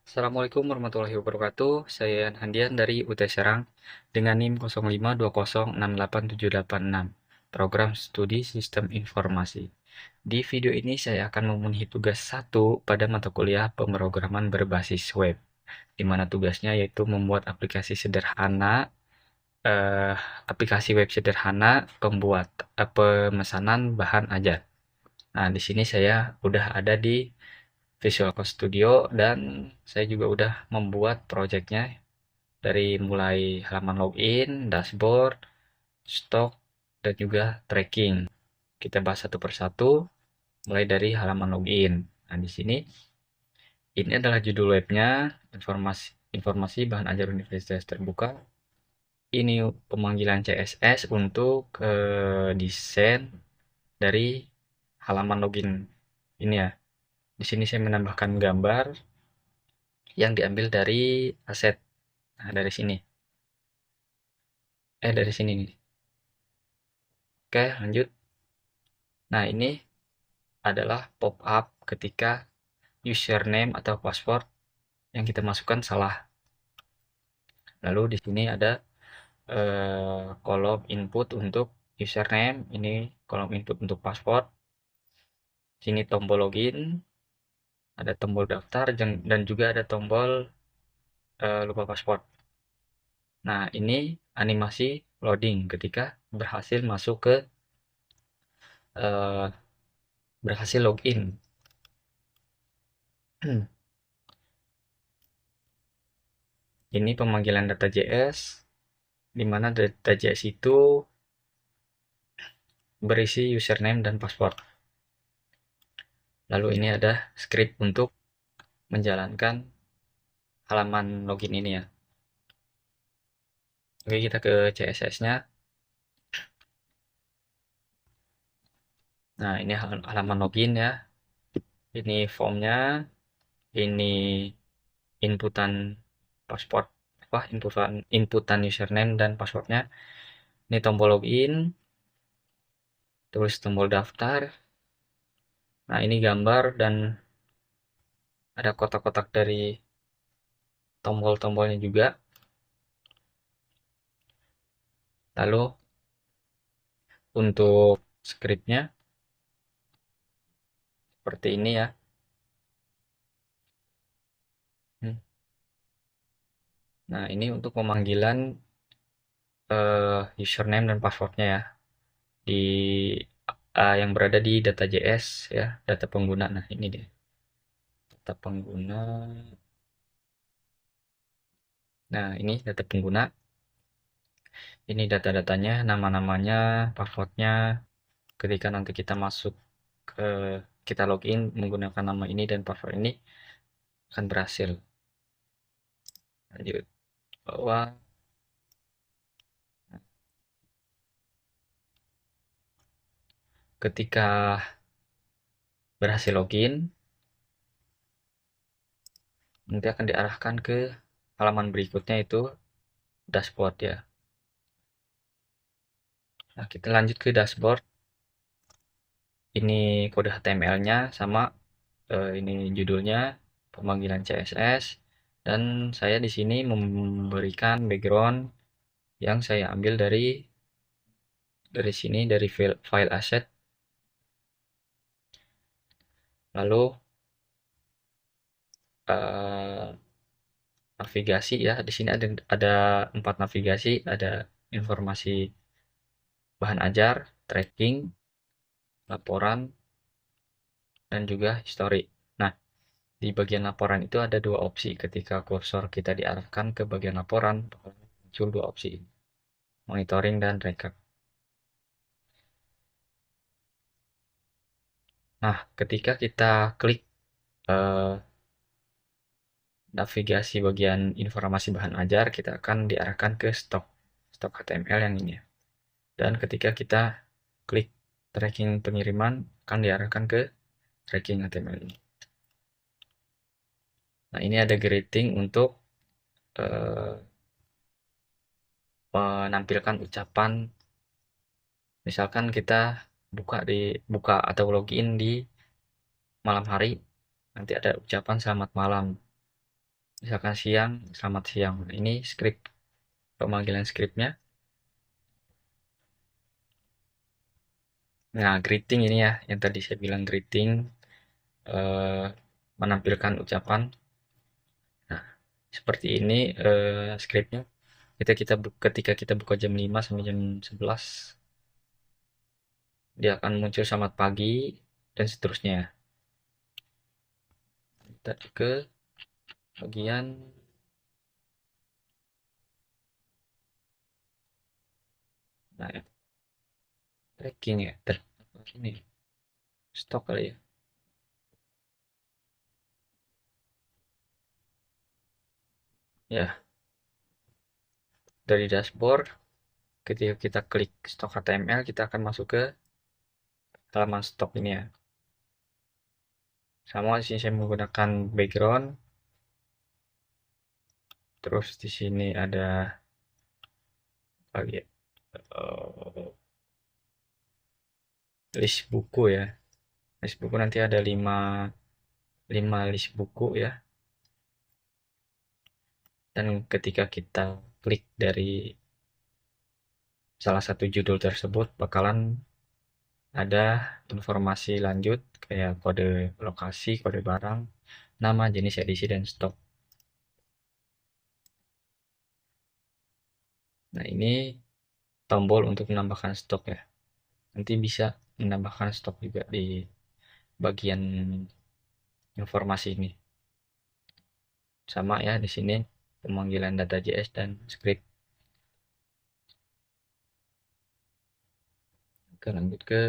Assalamualaikum warahmatullahi wabarakatuh. Saya Handian dari UT Serang dengan NIM 0520687886, Program Studi Sistem Informasi. Di video ini saya akan memenuhi tugas 1 pada mata kuliah pemrograman berbasis web, di mana tugasnya yaitu membuat eh, aplikasi web sederhana pembuat pemesanan bahan ajar. Nah, di sini saya udah ada di Visual Code Studio dan saya juga udah membuat projectnya dari mulai halaman login, dashboard, stok, dan juga tracking. Kita bahas satu persatu, mulai dari halaman login. Nah, di sini ini adalah judul webnya, informasi bahan ajar universitas terbuka. Ini pemanggilan CSS untuk desain dari halaman login ini ya. Di sini saya menambahkan gambar yang diambil dari aset. Nah, dari sini nih. Oke, lanjut. Nah, ini adalah pop-up ketika username atau password yang kita masukkan salah. Lalu di sini ada kolom input untuk username, ini kolom input untuk password. Sini tombol login, ada tombol daftar dan juga ada tombol lupa password. Nah, ini animasi loading ketika berhasil masuk ke eh, berhasil login. Ini pemanggilan data.js, di mana data.js itu berisi username dan password. Lalu ini ada script untuk menjalankan halaman login ini ya. Oke, kita ke CSS-nya. Nah, ini halaman login ya. Ini formnya, ini inputan password, inputan username dan passwordnya. Ini tombol login, terus tombol daftar. Nah, ini gambar dan ada kotak-kotak dari tombol-tombolnya juga. Lalu untuk scriptnya seperti ini ya. Nah, ini untuk pemanggilan username dan passwordnya ya di yang berada di data.js ya, data pengguna. Nah, ini dia. Data pengguna. Nah, ini data pengguna. Ini data-datanya, nama-namanya, passwordnya. Ketika nanti kita masuk ke kita login menggunakan nama ini dan password ini akan berhasil. Lanjut bawah. Ketika berhasil login, nanti akan diarahkan ke halaman berikutnya itu dashboard ya. Nah, kita lanjut ke dashboard. Ini kode HTML-nya sama, ini judulnya, pemanggilan CSS, dan saya di sini memberikan background yang saya ambil dari sini dari file asset. Lalu navigasi ya, di sini ada 4 navigasi, ada informasi bahan ajar, tracking, laporan, dan juga history. Nah, di bagian laporan itu ada 2 opsi. Ketika kursor kita diarahkan ke bagian laporan, muncul 2 opsi, monitoring dan record. Nah, ketika kita klik navigasi bagian informasi bahan ajar, kita akan diarahkan ke stok HTML yang ini. Dan ketika kita klik tracking pengiriman, akan diarahkan ke tracking HTML ini. Nah, ini ada greeting untuk menampilkan ucapan. Misalkan kita buka atau login di malam hari, nanti ada ucapan selamat malam. Misalkan siang, selamat siang. Ini script pemanggilan scriptnya. Nah, greeting ini ya, yang tadi saya bilang greeting, eh, menampilkan ucapan. Nah, seperti ini scriptnya. Ketika kita buka jam 5 sampai jam 11, dia akan muncul selamat pagi dan seterusnya. Kita ke bagian nah, tracking ya. Ini stok kali ya. Ya, dari dashboard ketika kita klik stok HTML, kita akan masuk ke halaman stok ini ya. Sama di sini saya menggunakan background. Terus di sini ada lagi list buku ya. List buku nanti ada 5 list buku ya. Dan ketika kita klik dari salah satu judul tersebut, bakalan ada informasi lanjut kayak kode lokasi, kode barang, nama, jenis, edisi, dan stok. Nah, ini tombol untuk menambahkan stok ya. Nanti bisa menambahkan stok juga di bagian informasi ini. Sama ya di sini pemanggilan data.js dan script. Oke, lanjut ke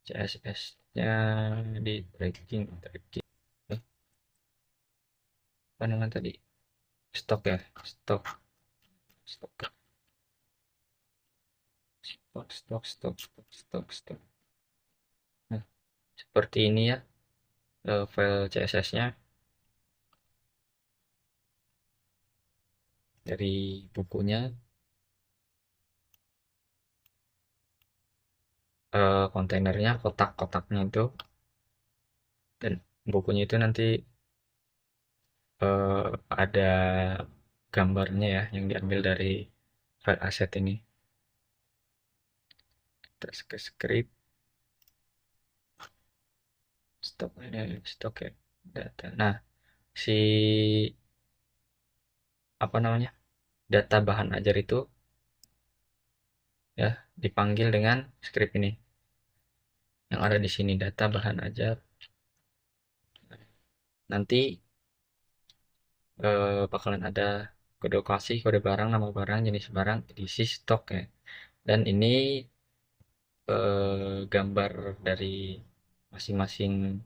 CSS-nya di tracking. Eh, apa namanya tadi? Stok ya, stok, stok, stok. Nah, seperti ini ya file CSS-nya dari bukunya. Kontainernya, kotak-kotaknya itu, dan bukunya itu nanti ada gambarnya ya yang diambil dari file asset ini. Terus ke script, stok ini, stok ya, data. Nah, si apa namanya, data bahan ajar itu ya dipanggil dengan script ini yang ada di sini, data bahan ajar. Nanti bakalan ada kode lokasi, kode barang, nama barang, jenis barang, edisi, stok ya. Dan ini gambar dari masing-masing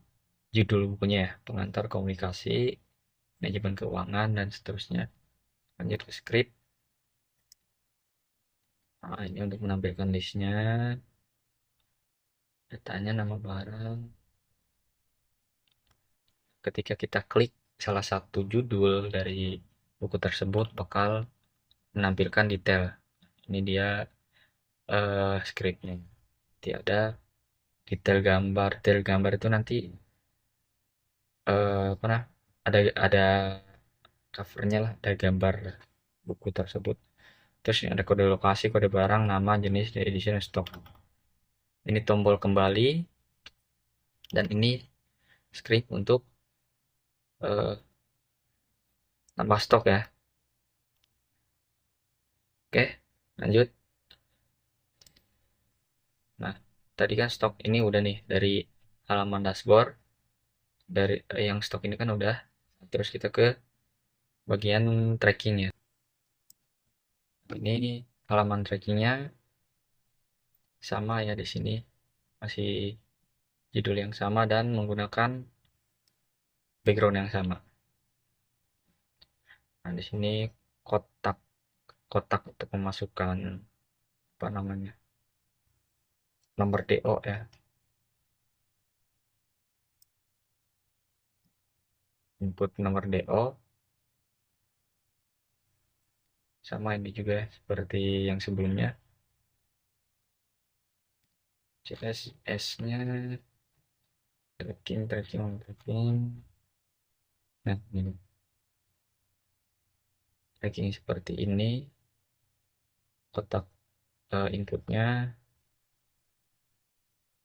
judul bukunya ya, pengantar, komunikasi, manajemen keuangan, dan seterusnya. Lanjut ke script. Nah, ini untuk menampilkan listnya, datanya, nama barang. Ketika kita klik salah satu judul dari buku tersebut, bakal menampilkan detail. Ini dia scriptnya. Nanti ada detail gambar. Detail gambar itu nanti apa nah, ada covernya lah, ada gambar buku tersebut. Terus ada kode lokasi, kode barang, nama, jenis, edisi, dan stok. Ini tombol kembali, dan ini script untuk uh, tambah stok ya. Oke, lanjut. Nah, tadi kan stok ini udah nih dari halaman dashboard, dari yang stok ini kan udah. Terus kita ke bagian tracking ya. Ini halaman trackingnya sama ya, di sini masih judul yang sama dan menggunakan background yang sama. Nah, di sini kotak kotak untuk memasukkan apa namanya, nomor DO ya, input nomor DO. Sama ini juga seperti yang sebelumnya, CSS nya tracking. Nah, ini tracking seperti ini, kotak inputnya,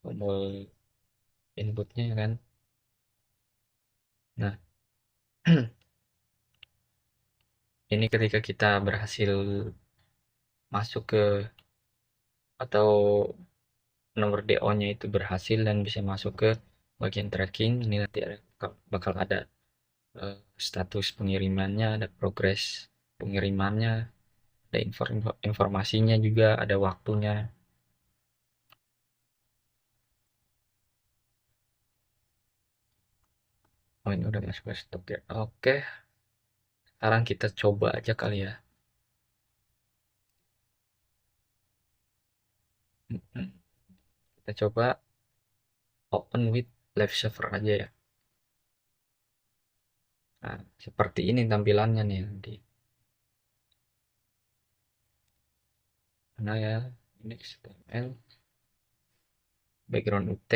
tombol inputnya kan. Nah, ini ketika kita berhasil masuk ke atau nomor DO-nya itu berhasil dan bisa masuk ke bagian tracking, ini nanti bakal ada status pengirimannya, ada progres pengirimannya, ada informasinya juga, ada waktunya. Oh, ini udah masuk ke stok ya. Oke, sekarang kita coba aja kali ya. Kita coba open with live server aja ya. Nah, seperti ini tampilannya nih nanti. Mana ya? Ini HTML, background UT,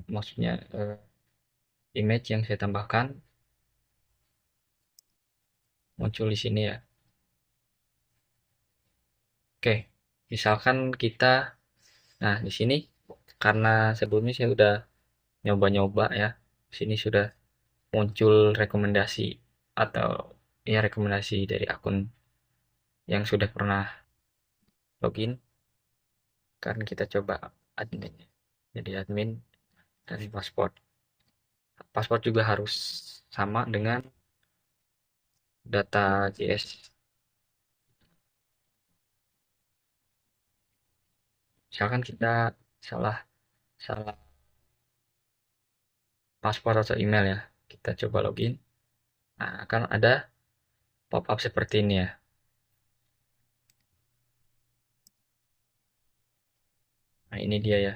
maksudnya image yang saya tambahkan muncul di sini ya. Oke, misalkan kita, nah di sini karena sebelumnya saya udah nyoba-nyoba ya, di sini sudah muncul rekomendasi atau ya rekomendasi dari akun yang sudah pernah login. Kan kita coba admin, jadi admin dan paspor juga harus sama dengan data JS. Misalkan kita salah salah paspor atau email ya, kita coba login. Nah, akan ada pop up seperti ini ya. Nah, ini dia ya,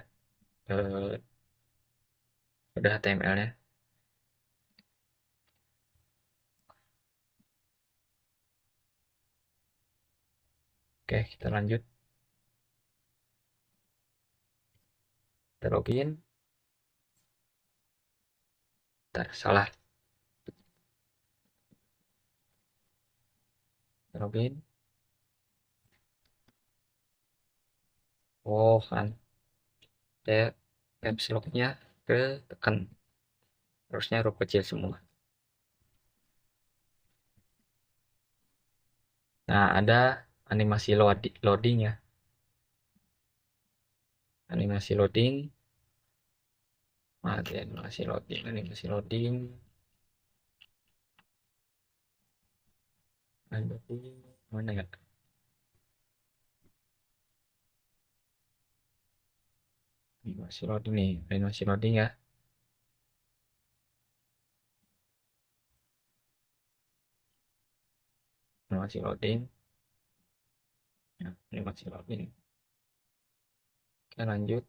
udah HTML-nya. Oke, kita lanjut. Kita login. Salah. Kita login. Oh kan, saya caps lock-nya ke tekan. Harusnya huruf kecil semua. Nah, ada animasi loading ya. Animasi loading. Mati animasi loading, animasi loading. Mana ya? Animasi loading nih, animasi loading ya. Animasi loading. Ya, animasi loading. Oke, lanjut.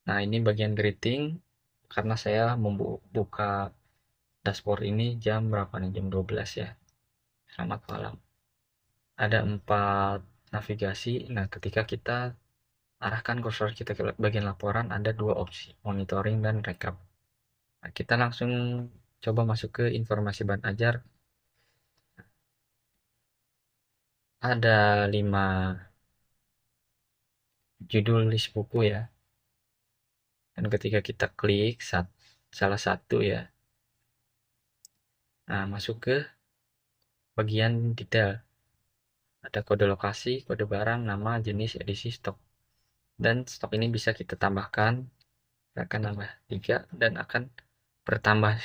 Nah, ini bagian greeting. Karena saya membuka dashboard ini jam berapa nih? Jam 12 ya. Selamat malam. Ada 4 navigasi. Nah, ketika kita arahkan kursor kita ke bagian laporan, ada 2 opsi, monitoring dan recap. Nah, kita langsung coba masuk ke informasi bahan ajar. Ada 5 judul list buku ya. Dan ketika kita klik salah satu ya, nah masuk ke bagian detail. Ada kode lokasi, kode barang, nama, jenis, edisi, stok. Dan stok ini bisa kita tambahkan, akan nambah 3 dan akan bertambah.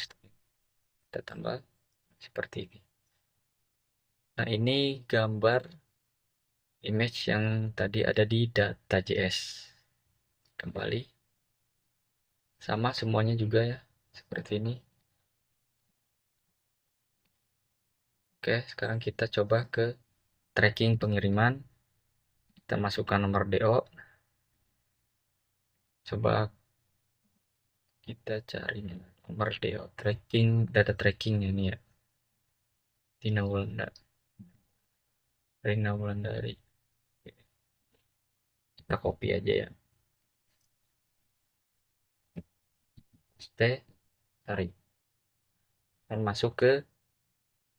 Kita tambah seperti ini. Nah, ini gambar image yang tadi ada di data.js. Kembali. Sama semuanya juga ya, seperti ini. Oke, sekarang kita coba ke tracking pengiriman. Kita masukkan nomor DO. Coba kita cari nomor DO tracking, data tracking ini ya. Rina Wulandari. Kita copy aja ya. Paste, tarik. dan masuk ke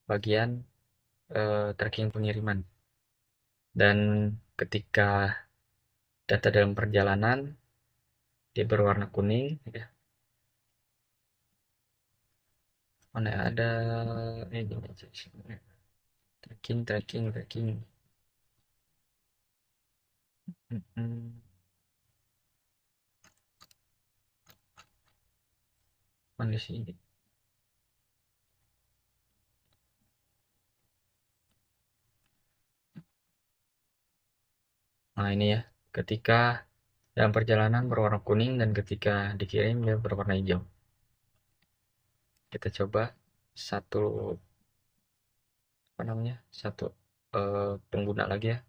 bagian tracking pengiriman. Dan ketika data dalam perjalanan dia berwarna kuning ya. Mana ada ini tracking. Mm-mm. Mana sih? Nah ini ya, ketika dalam perjalanan berwarna kuning dan ketika dikirim dia berwarna hijau. Kita coba satu apa namanya satu pengguna lagi ya,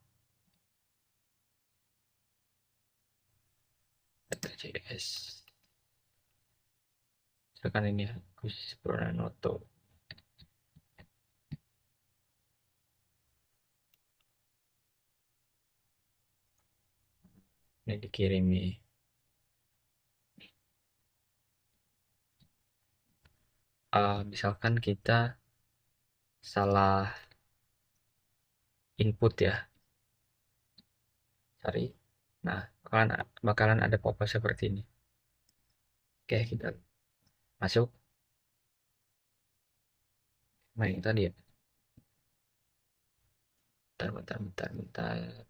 JS. Misalkan ini ya, Gus Pranoto. Ini dikirim nih. Misalkan kita salah input ya, cari. Nah, bakalan ada pop-up seperti ini. Oke, kita masuk. Nah, yang tadi ya. Bentar.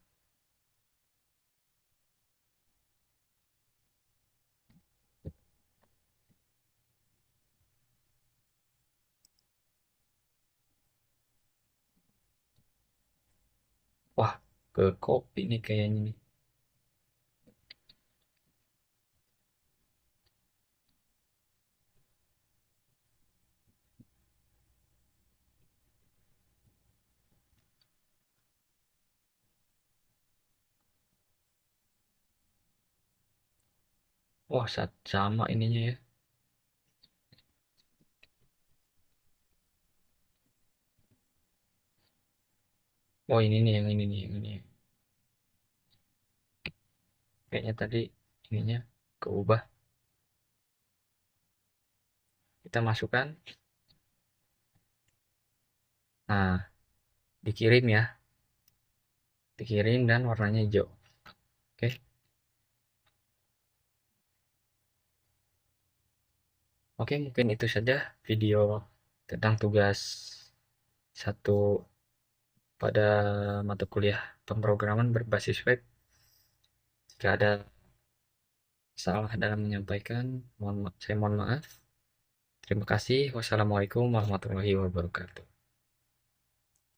Wah, ke copy nih kayaknya nih. Wah, sama ininya ya. Oh, ini nih yang ini nih, yang ini. Kayaknya tadi ininya keubah. Kita masukkan. Nah, dikirim ya. Dikirim dan warnanya hijau. Oke. Oke, mungkin itu saja video tentang tugas satu pada mata kuliah pemrograman berbasis web. Jika ada salah dalam menyampaikan, saya mohon maaf. Terima kasih. Wassalamualaikum warahmatullahi wabarakatuh.